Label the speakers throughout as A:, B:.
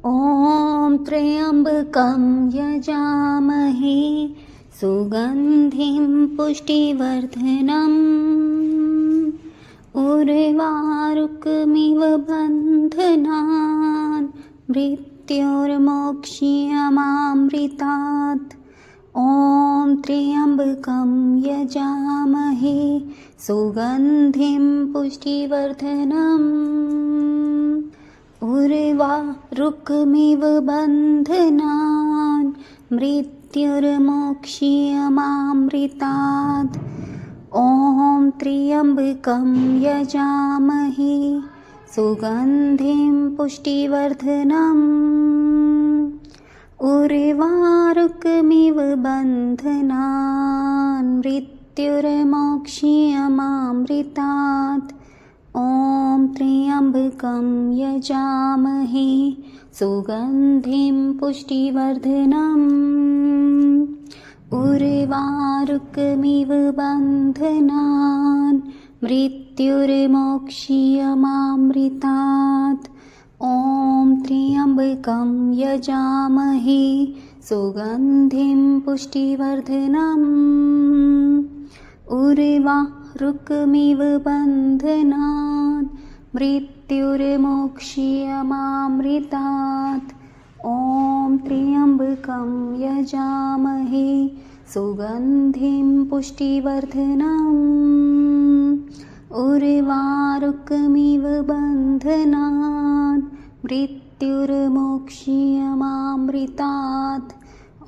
A: ॐ त्र्यम्बकं यजामहे सुगन्धिं पुष्टिवर्धनम् उर्वारुकमिव बन्धनान् मृत्योर्मोक्ष्यमामृतात्। ॐ त्र्यम्बकं यजामहे सुगन्धिं पुष्टिवर्धनम् उर्वारुकमिव बन्धनान् मृत्युर्मोक्ष्यमामृतात्। ॐ त्र्यम्बकं यजामहे सुगन्धिं पुष्टिवर्धनम् उर्वारुकमिव बन्धनान् मृत्युर्मोक्ष्यमामृतात्। ॐ त्र्यम्बकं यजामहे सुगन्धिं पुष्टिवर्धनम् उर्वारुकमिव बन्धनान् मृत्युर्मोक्ष्यमामृतात्। ॐ त्र्यम्बकं यजामहे सुगन्धिं पुष्टिवर्धनम् उर्वारुकमिव बन्धनान् मृत्युर्मोक्ष्यमामृतात्। ॐ त्र्यम्बकं यजामहे सुगन्धिं पुष्टिवर्धनम् उर्वारुकमिव बन्धनान् मृत्युर्मोक्ष्यमामृतात्।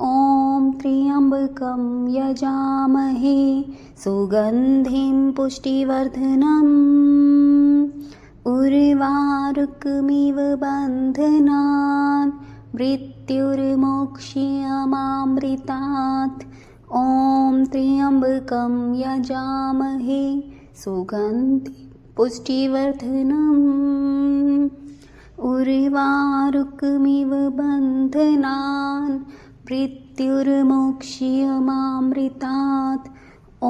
A: ॐ त्र्यम्बकं यजामहे सुगन्धिं पुष्टिवर्धनम् उर्वारुकमिव बन्धनान् मृत्युर्मोक्ष्यमामृतात्। ॐ त्र्यम्बकं यजामहे सुगन्धिं पुष्टिवर्धनम् उर्वारुकमिव बन्धनान् मृत्युर्मोक्ष्यमामृतात्। ॐ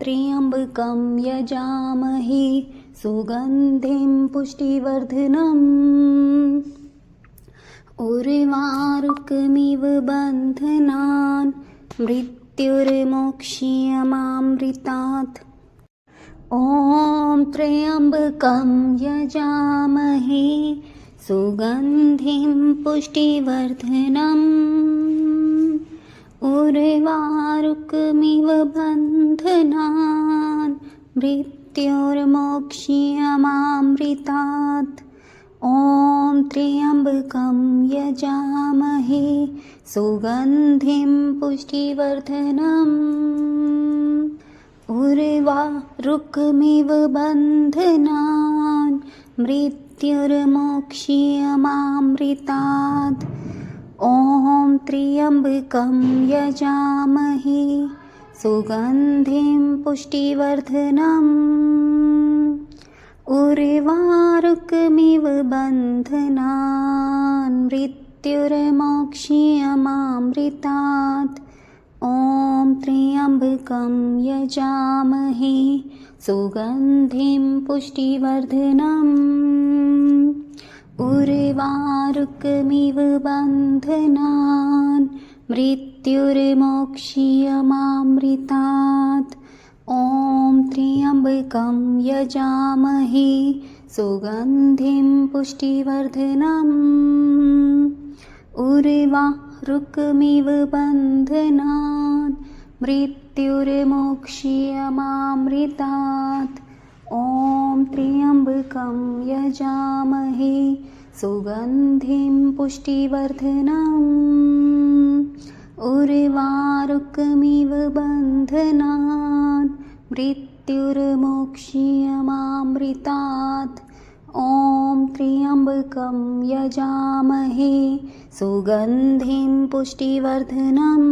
A: त्र्यम्बकं यजामहे सुगन्धिं पुष्टिवर्धनम् उर्वारुकमिव बन्धनान् मृत्युर्मोक्ष्यमामृतात्। ॐ त्र्यम्बकं यजामहे सुगन्धिं पुष्टिवर्धनम् उर्वारुकमिव बन्धनान् मृत्युर्मोक्ष्यमामृतात्। ॐ त्र्यम्बकं यजामहे सुगन्धिं पुष्टिवर्धनम् उर्वारुकमिव बन्धनान् मृत्युर्मोक्ष्यमामृतात्। ॐ त्र्यम्बकं यजामहे सुगन्धिं पुष्टिवर्धनम् उर्वारुकमिव बन्धनान् मृत्युर्मोक्ष्यमामृतात्। ॐ त्र्यम्बकं यजामहे सुगन्धिं पुष्टिवर्धनम् उर्वारुकमिव बन्धनान् मृत्युर्मोक्ष्यमामृतात्। ॐ त्र्यम्बकं यजामहे सुगन्धिं पुष्टिवर्धनम् उर्वारुकमिव बन्धनान् मृत्युर्मोक्ष्यमामृतात्। ॐ त्र्यम्बकं यजामहे सुगन्धिं पुष्टिवर्धनम् उर्वारुकमिव बन्धनान् मृत्युर्मोक्ष्यमामृतात्। ॐ त्र्यम्बकं यजामहे सुगन्धिं पुष्टिवर्धनम्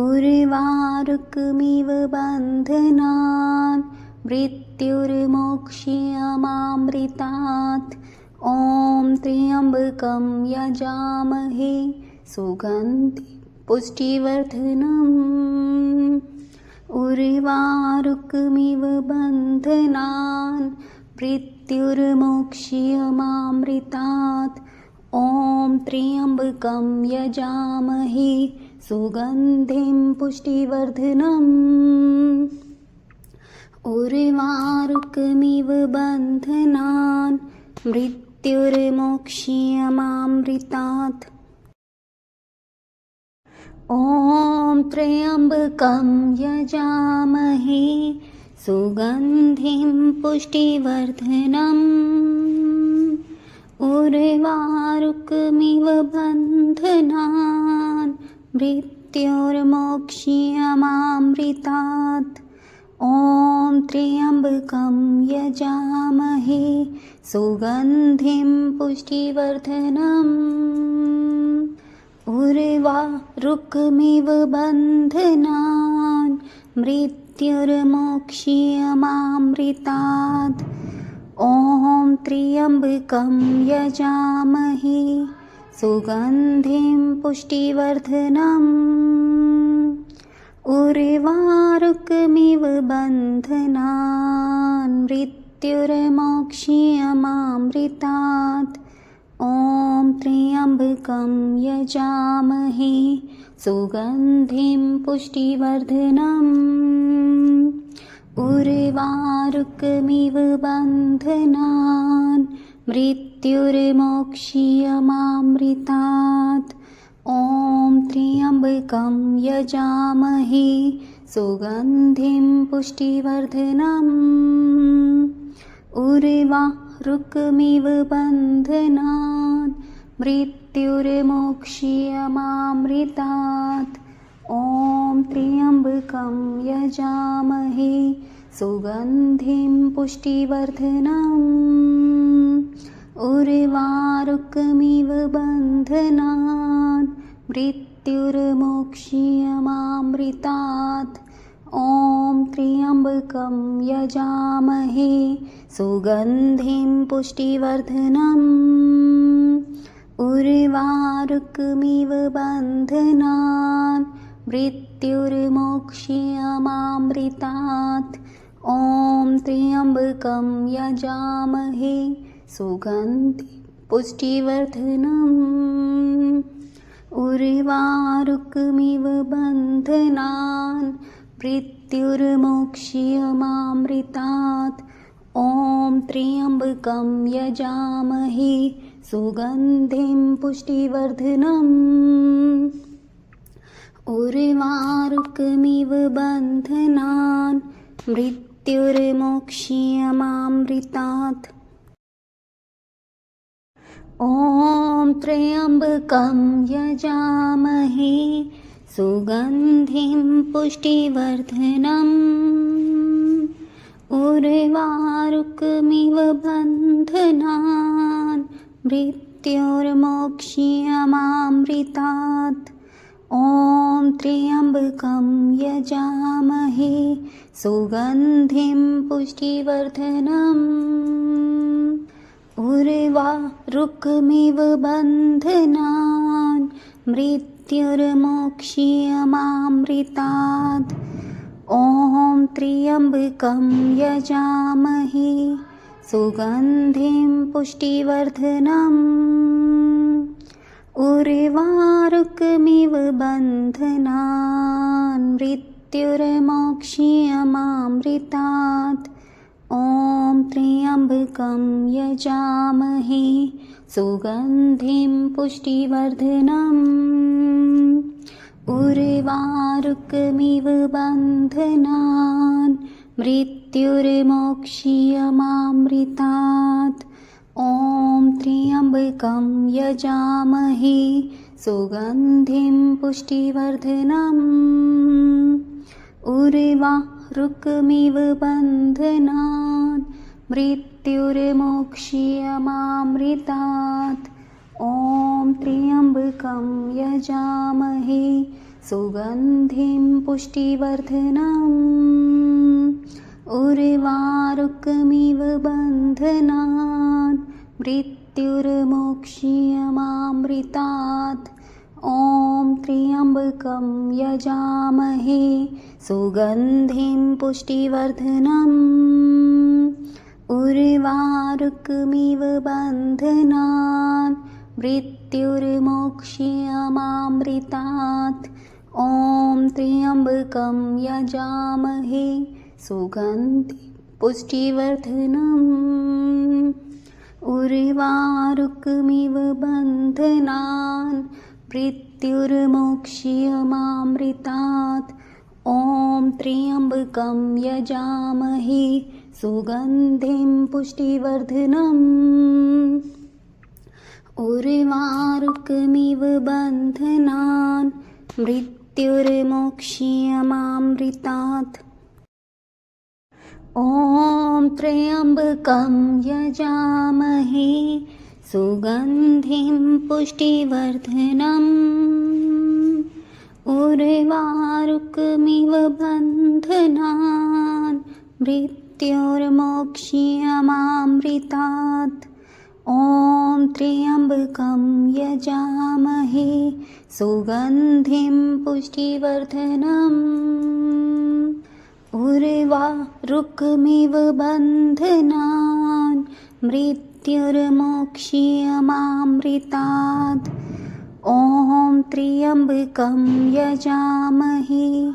A: उर्वारुकमिव बन्धनान् मृत्युर्मोक्ष्यमामृतात्। ॐ त्र्यम्बकं यजामहे सुगन्धिं पुष्टिवर्धनम् उर्वारुकमिव बन्धनान् मृत्युर्मोक्ष्यमामृतात्। ॐ त्र्यम्बकं यजामहे सुगन्धिं पुष्टिवर्धनम्। उर्वारुकमिव बन्धनान् मृत्युर्मोक्ष्यमामृतात्। ॐ त्र्यम्बकं यजामहे सुगन्धिं पुष्टिवर्धनम्। उर्वारुकमिव बन्धनान् मृत्युर्मोक्ष्यमामृतात्। ॐ त्र्यम्बकं यजामहे सुगन्धिं पुष्टिवर्धनम्। उर्वारुकमिव बन्धनान् मृत्युर्मोक्ष्यमामृतात्। ॐ त्र्यम्बकं यजामहे सुगन्धिं पुष्टिवर्धनम्। उर्वारुकमिव बन्धनान् मृत्युर्मोक्ष्यमामृतात्। ॐ त्र्यम्बकं यजामहे सुगन्धिं पुष्टिवर्धनम्। उर्वारुकमिव बन्धनान् मृत्युर्मोक्ष्यमामृतात्। ॐ त्र्यम्बकं यजामहे सुगन्धिं पुष्टिवर्धनम्। उर्वारुकमिव बन्धनान् मृत्युर्मोक्ष्यमामृतात्। ॐ त्र्यम्बकं यजामहे सुगन्धिं पुष्टिवर्धनम्। उर्वारुकमिव बन्धनान् मृत्युर्मोक्ष्यमामृतात्। ॐ त्र्यम्बकं यजामहे सुगन्धिं पुष्टिवर्धनम्। उर्वारुकमिव बन्धनान् मृत्युर्मोक्ष्यमामृतात्। ॐ त्र्यम्बकं यजामहे सुगन्धिं पुष्टिवर्धनम्। उर्वारुकमिव बन्धनान् मृत्युर्मोक्ष्यमामृतात्। ॐ त्र्यम्बकं यजामहे सुगन्धिं पुष्टिवर्धनम्। उर्वारुकमिव बन्धनान् मृत्युर्मोक्ष्यमामृतात्। ॐ त्र्यम्बकं यजामहे सुगन्धिं पुष्टिवर्धनम्। उर्वारुकमिव बन्धनान् मृत्युर्मोक्ष्यमामृतात्। ॐ त्र्यम्बकं यजामहे सुगन्धिं पुष्टिवर्धनम्। उर्वारुकमिव बन्धनान् मृत्युर्मोक्ष्यमामृतात्। ॐ त्र्यम्बकं यजामहे सुगन्धिं पुष्टिवर्धनम्। उर्वारुकमिव बन्धनान् मृत्युर्मोक्ष्यमामृतात्। ॐ त्र्यम्बकं यजामहे सुगन्धिं पुष्टिवर्धनम्। उर्वारुकमिव बन्धनान् मृत्युर्मोक्ष्यमामृतात्। ॐ त्र्यम्बकं यजामहे सुगन्धिं पुष्टिवर्धनम्। उर्वारुकमिव बन्धनान् मृत्युर्मोक्ष्यमामृतात्। ॐ त्र्यम्बकं यजामहे सुगन्धिं पुष्टिवर्धनम्। उर्वारुकमिव बन्धनान् मृत्युर्मोक्ष्यमामृतात्। ॐ त्र्यम्बकं यजामहे सुगन्धिं पुष्टिवर्धनम्। उर्वारुकमिव बन्धनान् मृत्युर्मोक्ष्यमामृतात्। ॐ त्र्यम्बकं यजामहे सुगन्धिं पुष्टिवर्धनम्। उर्वारुकमिव बन्धनान् मृत्युर्मोक्ष्यमामृतात्। ॐ त्र्यम्बकं यजामहे सुगन्धिं पुष्टिवर्धनम्। उर्वारुकमिव बन्धनान् मृत्युर्मोक्ष्यमामृतात्। ॐ त्र्यम्बकं यजामहे सुगन्धिं पुष्टिवर्धनम्। उर्वारुकमिव बन्धनान् मृत्युर्मोक्ष्यमामृतात्। ॐ त्र्यम्बकं यजामहे सुगन्धिं पुष्टिवर्धनम्। उर्वारुकमिव बन्धनान् मृत्युर्मोक्ष्यमामृतात्। ॐ त्र्यम्बकं यजामहे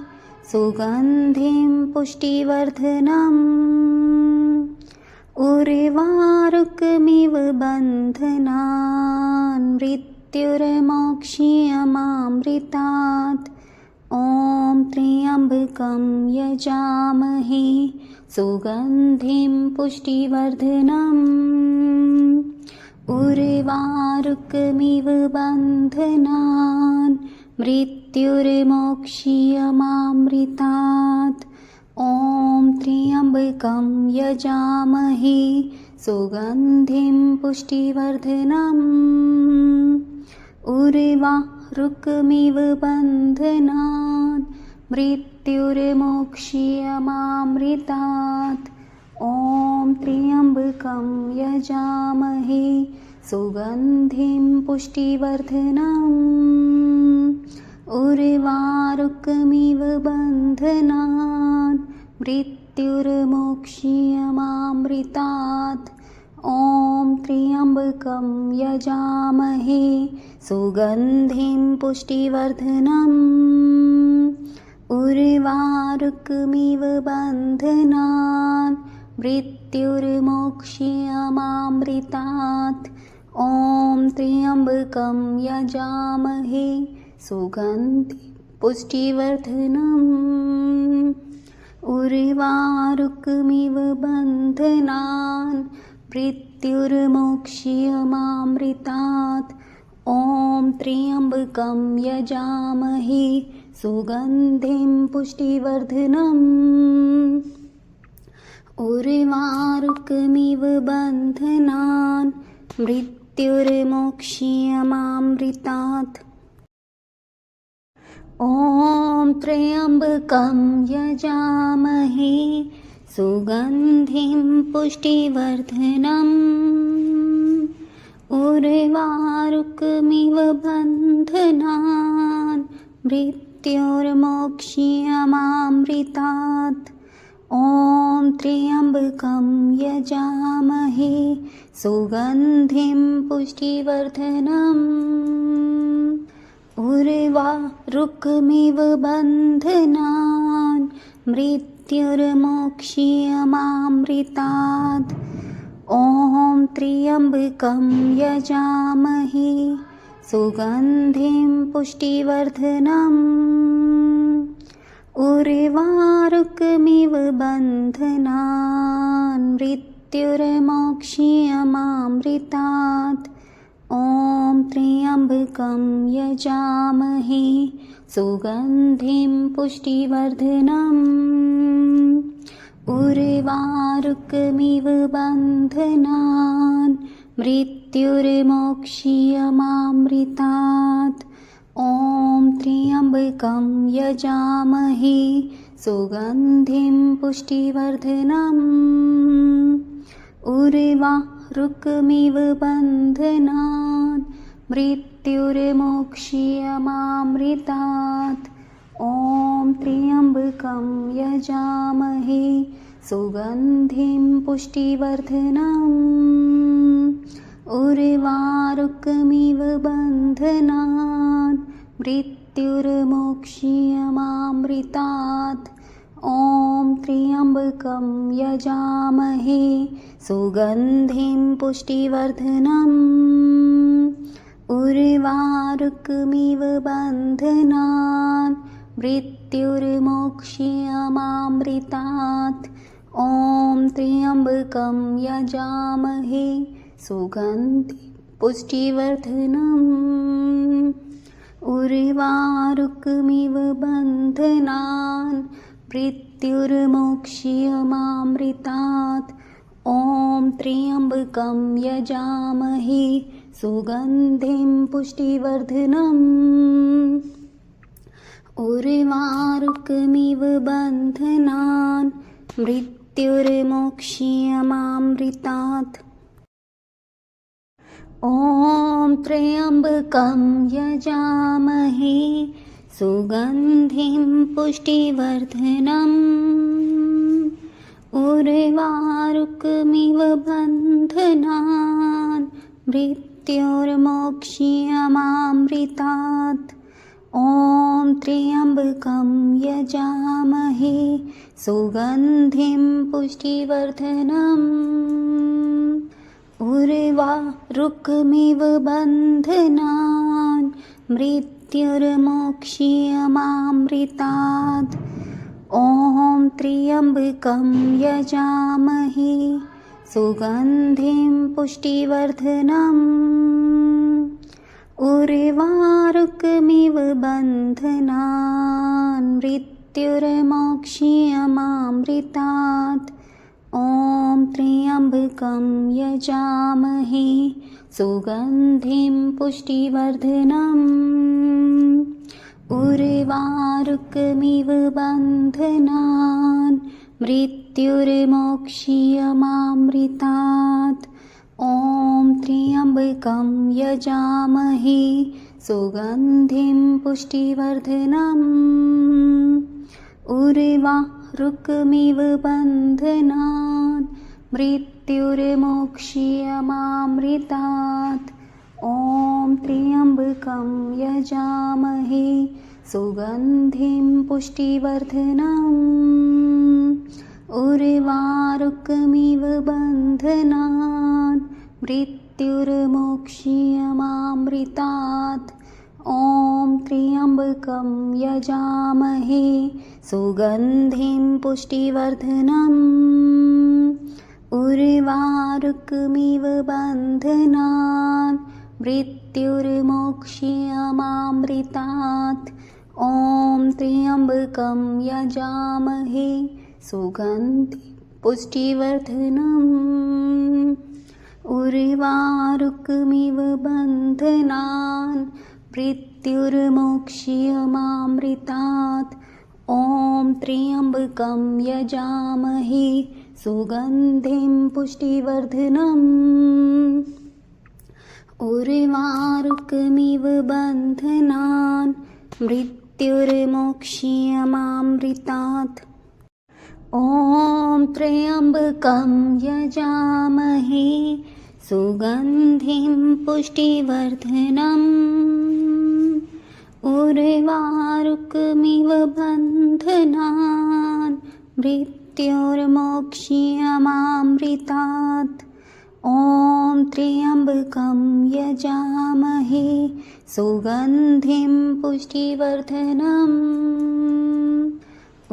A: सुगन्धिं पुष्टिवर्धनम्। उर्वारुकमिव बन्धनान् मृत्युर्मोक्ष्यमामृतात्। ॐ त्र्यम्बकं यजामहे सुगन्धिं पुष्टिवर्धनम्। उर्वारुकमिव बन्धनान् मृत्युर्मोक्ष्यमामृतात्। ॐ त्र्यम्बकं यजामहे सुगन्धिं पुष्टिवर्धनम्। उर्वारुकमिव बन्धनान् मृत्युर्मोक्ष्यमामृतात्। ॐ त्र्यम्बकं यजामहे सुगन्धिं पुष्टिवर्धनम्। उर्वारुकमिव बन्धनान् मृत्युर्मोक्ष्यमामृतात्। ॐ त्र्यम्बकं यजामहे सुगन्धिं पुष्टिवर्धनम्। उर्वारुकमिव बन्धनान् मृत्युर्मोक्ष्यमामृतात्। ॐ त्र्यम्बकं यजामहे सुगन्धिं पुष्टिवर्धनम्। उर्वारुकमिव बन्धनान् मृत्युर्मोक्ष्यमामृतात्। ॐ त्र्यम्बकं यजामहे सुगन्धिं पुष्टिवर्धनम्। उर्वारुकमिव बन्धनान् मृत्युर्मोक्ष्यमामृतात्। ॐ त्र्यम्बकं यजामहे सुगन्धिं पुष्टिवर्धनम्। उर्वारुकमिव बन्धनान् मृत्युर्मोक्ष्यमामृतात्। ॐ त्र्यम्बकं यजामहे सुगन्धिं पुष्टिवर्धनम्। उर्वारुकमिव बन्धनान् मृत्युर्मोक्ष्यमामृतात्। ॐ त्र्यम्बकं यजामहे सुगन्धिं पुष्टिवर्धनम्। उर्वारुकमिव बन्धनान् मृत्युर्मोक्ष्यमामृतात्। ॐ त्र्यम्बकं यजामहे सुगन्धिं पुष्टिवर्धनम्। उर्वारुकमिव बन्धनान् मृत्युर्मोक्ष्यमामृतात्। ॐ त्र्यम्बकं यजामहे सुगन्धिं पुष्टिवर्धनम्। उर्वारुकमिव बन्धनान् मृत्युर्मोक्ष्यमामृतात्। ॐ त्र्यम्बकं यजामहे सुगन्धिं पुष्टिवर्धनम् उर्वारुकमिव बन्धनान् मृत्युर्मोक्ष्यमामृतात् ॐ त्र्यम्बकं यजामहे सुगन्धिं पुष्टिवर्धनम् उर्वारुकमिव बन्धनान् मृत्युर्मोक्ष्यमामृतात् ॐ त्र्यम्बकं यजामहे सुगन्धिं पुष्टिवर्धनम् उर्वारुकमिव बन्धनान् मृत्युर्मोक्ष्यमामृतात् ॐ त्र्यम्बकं यजामहे सुगन्धिं पुष्टिवर्धनम् उर्वारुकमिव बन्धनान् मृत्युर्मोक्ष्यमामृतात् ॐ त्र्यम्बकं यजामहे सुगन्धिं पुष्टिवर्धनम् उर्वारुकमिव बन्धनान् मृत्युर्मोक्ष्यमामृतात् ॐ त्र्यम्बकं यजामहे सुगन्धिं पुष्टिवर्धनम् उर्वारुकमिव बन्धनान् मृत्युर्मोक्ष्यमामृतात् ॐ त्र्यम्बकं यजामहे सुगन्धिं पुष्टिवर्धनम् उर्वारुकमिव बन्धनान् मृत्युर्मोक्ष्यमामृतात् ॐ त्र्यम्बकं यजामहे सुगन्धिं पुष्टिवर्धनम् उर्वारुकमिव बन्धनान् मृत्युर्मोक्ष्यमामृतात् ॐ त्र्यम्बकं यजामहे सुगन्धिं पुष्टिवर्धनम् उर्वारुकमिव बन्धनान् मृत्युर्मोक्ष्यमामृतात् ॐ त्र्यम्बकं यजामहे सुगन्धिं पुष्टिवर्धनम् उर्वारुकमिव बन्धनान् मृत्युर्मोक्ष्यमामृतात् ॐ त्र्यम्बकं यजामहे सुगन्धिं पुष्टिवर्धनम् उर्वारुकमिव बन्धनान् मृत्युर्मोक्ष्यमामृतात् ॐ त्र्यम्बकं यजामहे सुगन्धिं पुष्टिवर्धनम् उर्वारुकमिव बन्धनान् मृत्युर्मोक्ष्यमामृतात् ॐ त्र्यम्बकं यजामहे सुगन्धिं पुष्टिवर्धनम् उर्वारुकमिव बन्धनान् मृत्युर्मोक्ष्यमामृतात् ॐ त्र्यम्बकं यजामहे सुगन्धिं पुष्टिवर्धनम् उर्वारुकमिव बन्धनान् मृत्युर्मोक्ष्यमामृतात् ॐ त्र्यम्बकं यजामहे सुगन्धिं पुष्टिवर्धनम्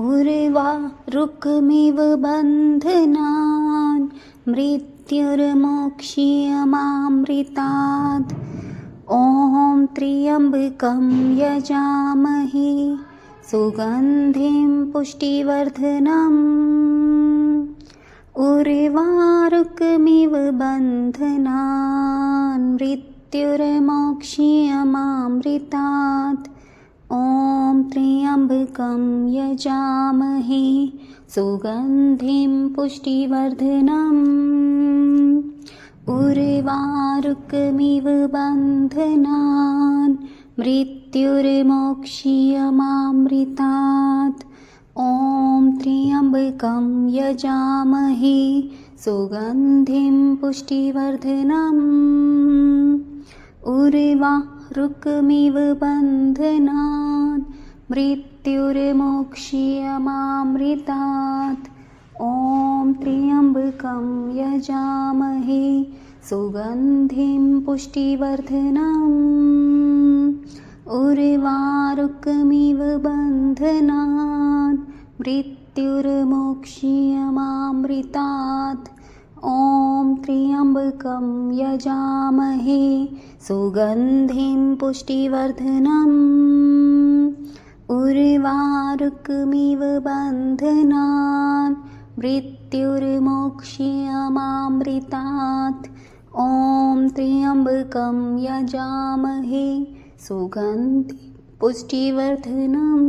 A: उर्वारुकमिव बन्धनान् मृत्युर्मोक्ष्यमामृतात् ॐ त्र्यम्बकं यजामहे सुगन्धिं पुष्टिवर्धनम् उर्वारुकमिव बन्धनान् मृत्युर्मोक्ष्यमामृतात् ॐ त्र्यम्बकं यजामहे सुगन्धिं पुष्टिवर्धनम् उर्वारुकमिव बन्धनान् मृत्युर्मोक्ष्यमामृतात् ॐ त्र्यम्बकं यजामहे सुगन्धिं पुष्टिवर्धनम् उर्वारुकमिव बन्धनान् मृत्युर्मोक्ष्यमामृतात् ॐ त्र्यम्बकं यजामहे सुगन्धिं पुष्टिवर्धनम् उर्वारुकमिव बन्धनान् मृत्युर्मोक्ष्यमामृतात् ॐ त्र्यम्बकं यजामहे सुगन्धिं पुष्टिवर्धनम् उर्वारुकमिव बन्धनान् मृत्युर्मोक्ष्यमामृतात् ॐ त्र्यम्बकं यजामहे सुगन्धिं पुष्टिवर्धनम्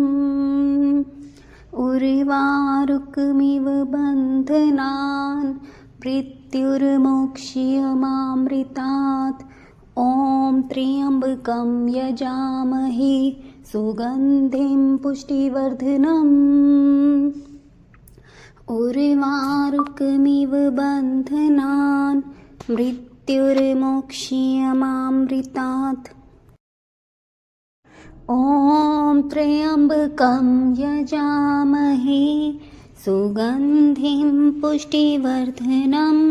A: उर्वारुकमिव बन्धनान् मृत्युर्मोक्ष्यमामृतात् ॐ त्र्यम्बकं यजामहे सुगन्धिं पुष्टिवर्धनम् उर्वारुकमिव बन्धनान् मृत्युर्मोक्ष्यमामृतात् ॐ त्र्यम्बकं यजामहे सुगन्धिं पुष्टिवर्धनम्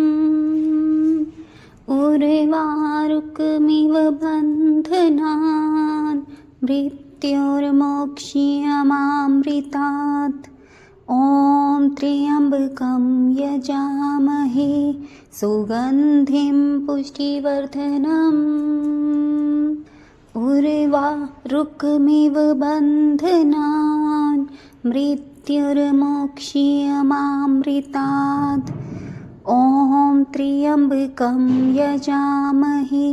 A: उर्वारुकमिव बन्धनान् मृत्युर्मोक्ष्यमामृतात् ॐ त्र्यम्बकं यजामहे सुगन्धिं पुष्टिवर्धनम् उर्वारुकमिव बन्धनान् मृत्युर्मोक्ष्यमामृतात् ॐ त्र्यम्बकं यजामहे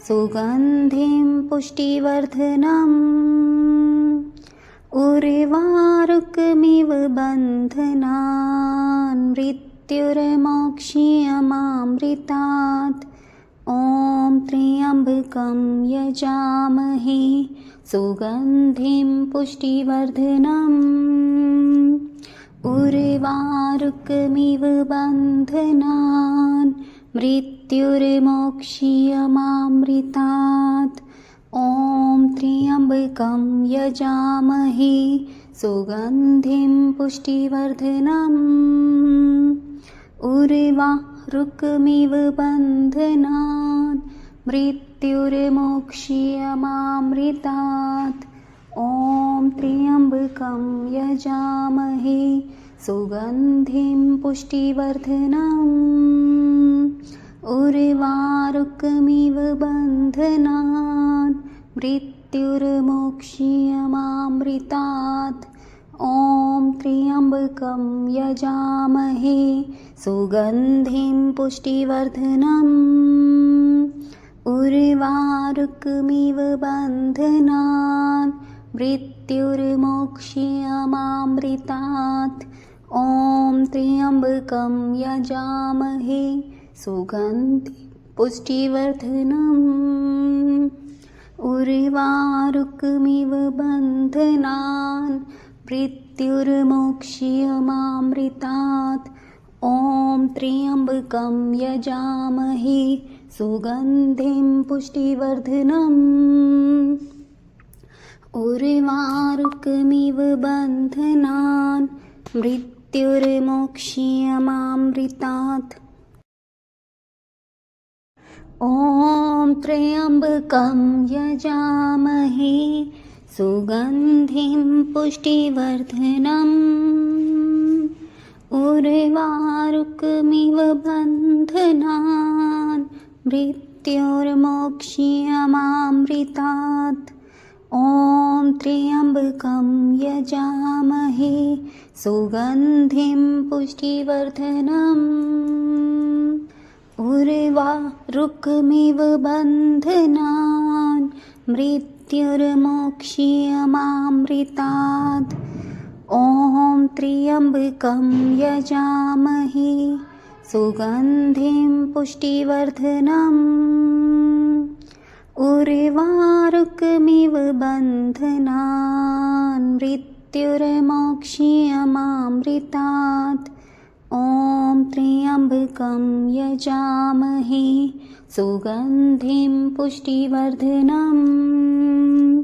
A: सुगन्धिं पुष्टिवर्धनम् उर्वारुकमिव बन्धनान् मृत्युर्मोक्ष्यमामृतात् ॐ त्र्यम्बकं यजामहे सुगन्धिं पुष्टिवर्धनम् उर्वारुकमिव बन्धनान् मृत्युर्मोक्ष्यमामृतात् ॐ त्र्यम्बकं यजामहे सुगन्धिं पुष्टिवर्धनम् उर्वारुकमिव बन्धनान् मृत्युर्मोक्ष्यमामृतात् ॐ त्र्यम्बकं यजामहे सुगन्धिं पुष्टिवर्धनम् उर्वारुकमिव बन्धनान् मृत्युर्मोक्ष्यमामृतात् ॐ त्र्यम्बकं यजामहे सुगन्धिं पुष्टिवर्धनम् उर्वारुकमिव बन्धनान् मृत्युर्मोक्ष्यमामृतात् ॐ त्र्यम्बकं यजामहे सुगन्धिं पुष्टिवर्धनम् उर्वारुकमिव बन्धनान् मृत्युर्मोक्ष्यमामृतात् ॐ त्र्यम्बकं यजामहे सुगन्धिं पुष्टिवर्धनम् उर्वारुकमिव बन्धनान् मृत्युर्मोक्ष्यमामृतात् ॐ त्र्यम्बकं यजामहे सुगन्धिं पुष्टिवर्धनम् उर्वारुकमिव बन्धनान् मृत्युर्मोक्ष्यमामृतात् ॐ त्र्यम्बकं यजामहे सुगन्धिं पुष्टिवर्धनम् उर्वारुकमिव बन्धनान् मृत्युर्मोक्ष्यमामृतात् ॐ त्र्यम्बकं यजामहे सुगन्धिं पुष्टिवर्धनम् उर्वारुकमिव बन्धनान् मृत्युर्मोक्ष्यमामृतात्। ॐ त्र्यम्बकं यजामहे सुगन्धिं पुष्टिवर्धनम्।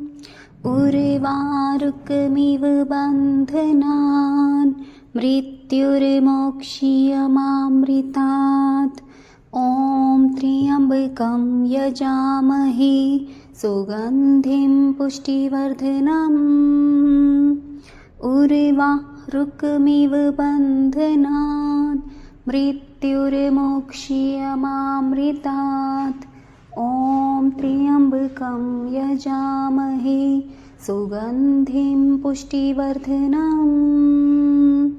A: उर्वारुकमिव बन्धनान् मृत्युर्मोक्ष्यमामृतात्। ॐ त्र्यम्बकं यजामहे सुगन्धिं पुष्टिवर्धनम्। उर्वारुकमिव बन्धनान् मृत्युर्मोक्ष्यमामृतात्। ॐ त्र्यम्बकं यजामहे सुगन्धिं पुष्टिवर्धनम्।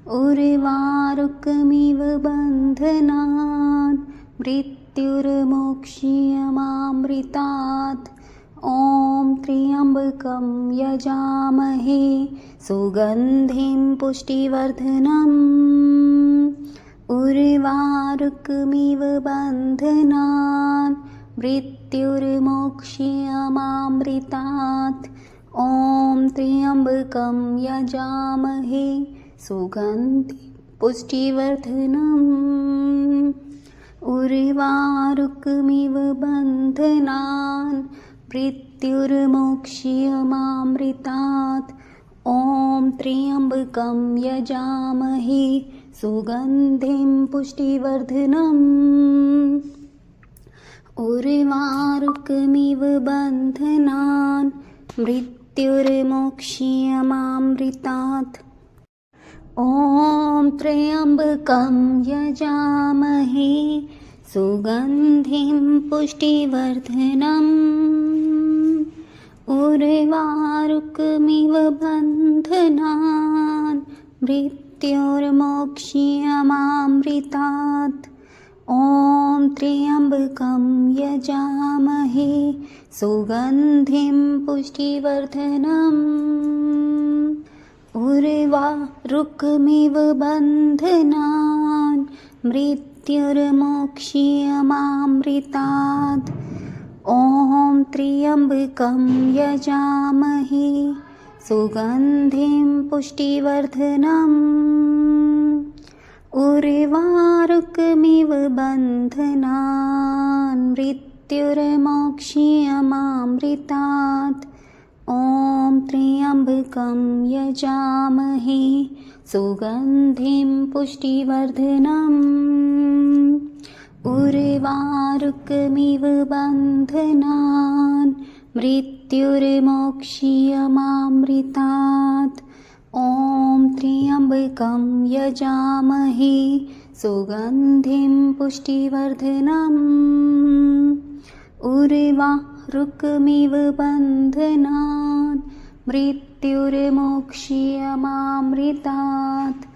A: उर्वारुकमिव बन्धनान् मृत्युर्मोक्ष्यमामृतात्। ॐ त्र्यम्बकं यजामहे सुगन्धिं पुष्टिवर्धनम्। उर्वारुकमिव बन्धनान् मृत्युर्मोक्ष्यमामृतात्। ॐ त्र्यम्बकं यजामहे सुगन्धिं पुष्टिवर्धनम्। उर्वारुकमिव बन्धनान् मृत्युर्मोक्ष्यमामृतात्। ॐ त्र्यम्बकं यजामहे सुगन्धिं पुष्टिवर्धनम्। उर्वारुकमिव बन्धनान् मृत्युर्मोक्ष्यमामृतात्। ॐ त्र्यम्बकं यजामहे सुगन्धिं पुष्टिवर्धनम्। उर्वारुकमिव बन्धनान् मृत्युर्मोक्ष्यमामृतात्। ॐ त्र्यम्बकं यजामहे सुगन्धिं पुष्टिवर्धनम्। उर्वारुकमिव बन्धनान् मृत्युर्मोक्ष्यमामृतात्। ॐ त्र्यम्बकं यजामहे सुगन्धिं पुष्टिवर्धनम्। उर्वारुकमिव बन्धनान् मृत्युर्मोक्ष्यमामृतात्। ॐ त्र्यम्बकं यजामहे सुगन्धिं पुष्टिवर्धनम्। उर्वारुकमिव बन्धनान् मृत्युर्मोक्ष्यमामृतात्। ॐ त्र्यम्बकं यजामहे सुगन्धिं पुष्टिवर्धनम्। उर्वारुकमिव बन्धनान् मृत्युर्मोक्ष्यमामृतात्।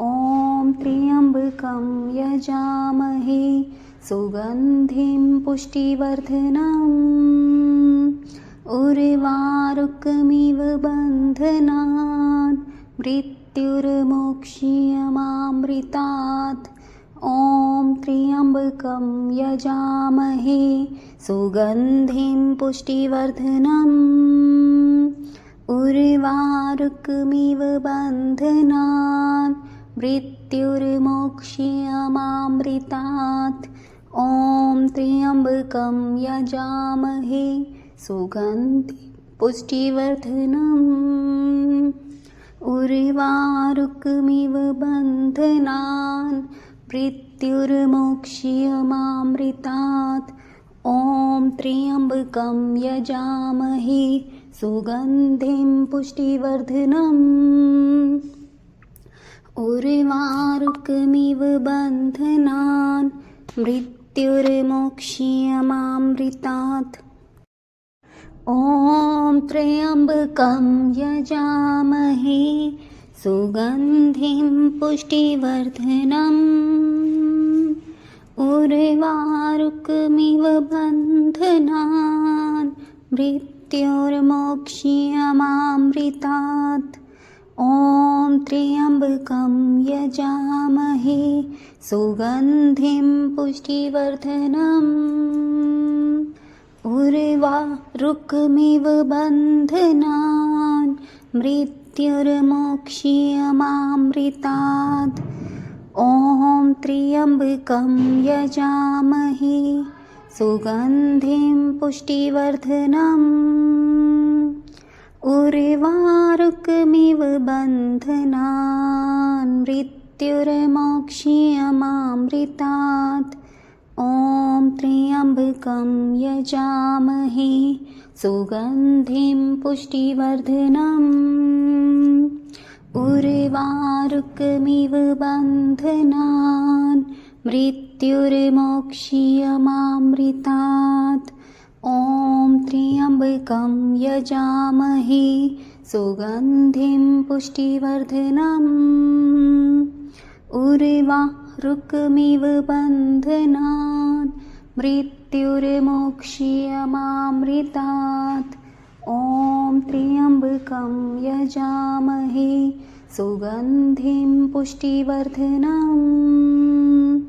A: ॐ त्र्यम्बकं यजामहे सुगन्धिं पुष्टिवर्धनम्। उर्वारुकमिव बन्धनान् मृत्युर्मोक्ष्यमामृतात्। ॐ त्र्यम्बकं यजामहे सुगन्धिं पुष्टिवर्धनम्। उर्वारुकमिव बन्धनान् मृत्युर्मोक्ष्यमामृतात्। ॐ त्र्यम्बकं यजामहे सुगन्धिं पुष्टिवर्धनम्। उर्वारुकमिव बन्धनान् मृत्युर्मोक्ष्यमामृतात्। ॐ त्र्यम्बकं यजामहे सुगन्धिं पुष्टिवर्धनम्। उर्वारुकमिव बन्धनान् मृत्युर्मोक्ष्यमामृतात्। ॐ त्र्यम्बकं यजामहे सुगन्धिं पुष्टिवर्धनम्। उर्वारुकमिव बन्धनान् मृत्युर्मोक्ष्यमामृतात्। ॐ त्र्यम्बकं यजामहे सुगन्धिं पुष्टिवर्धनम्। उर्वारुकमिव बन्धनान् मृत्युर्मोक्ष्यमामृतात्। मृत्युर्मोक्ष्यमामृतात्। ॐ त्र्यम्बकं यजामहे सुगन्धिं पुष्टिवर्धनम्। उर्वारुकमिव बन्धनान् मृत्युर्मोक्ष्यमामृतात्। ॐ त्र्यम्बकं यजामहे सुगन्धिं पुष्टिवर्धनम्। उर्वारुकमिव बन्धनान् मृत्युर्मोक्ष्यमामृतात्। ॐ त्र्यम्बकं यजामहे सुगन्धिं पुष्टिवर्धनम्। उर्वारुकमिव बन्धनान् मृत्युर्मोक्ष्यमामृतात्। ॐ त्र्यम्बकं यजामहे सुगन्धिं पुष्टिवर्धनम्।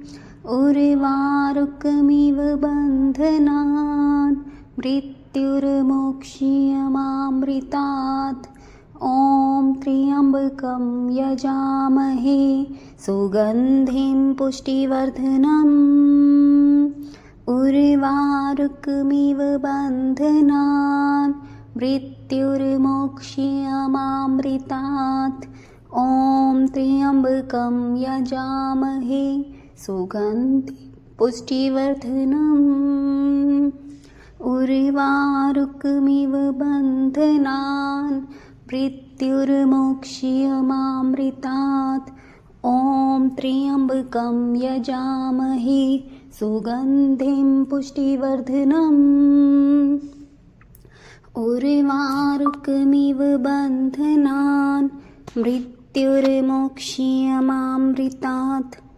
A: उर्वारुकमिव बन्धनान् मृत्युर्मोक्ष्यमामृतात्। ॐ त्र्यम्बकं यजामहे सुगन्धिं पुष्टिवर्धनम्। उर्वारुकमिव बन्धनान् मृत्युर्मोक्ष्यमामृतात्। ॐ त्र्यम्बकं यजामहे सुगन्धिं पुष्टिवर्धनम्। उर्वारुकमिव बन्धनान् मृत्युर्मोक्ष्यमामृतात्। ॐ त्र्यम्बकं यजामहे सुगन्धिं पुष्टिवर्धनम्। उर्वारुकमिव बन्धनान् मृत्युर्मोक्ष्यमामृतात्।